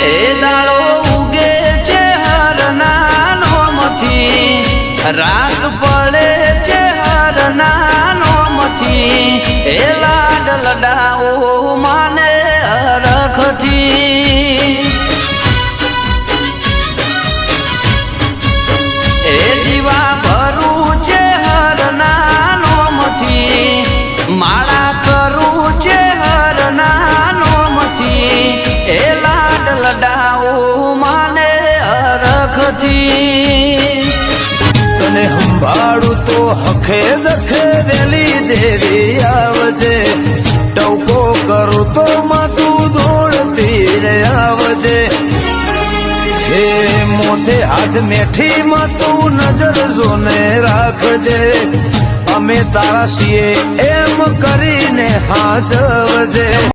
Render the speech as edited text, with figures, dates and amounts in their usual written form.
એ દાડો ઉગે છે હરના નોમથી, રાત પડે છે હરના નોમથી, એ લાડ લડાઓ માને હરખથી. એ જીવા ભરું છે હરના નોમથી, માળા કરું છે હરના નોમથી, એ લાડ લડાઓ માને હરખથી. તને સંભાળું તો હખે દખે વેલી દેવી આવજે, ટવકો કરું તો માતું દોડતી રે આવજે. હે મોથે હાથ મેઠી માં તું નજર જોને રાખજે, અમે તારા છીએ એમ કરીને હાજવજે.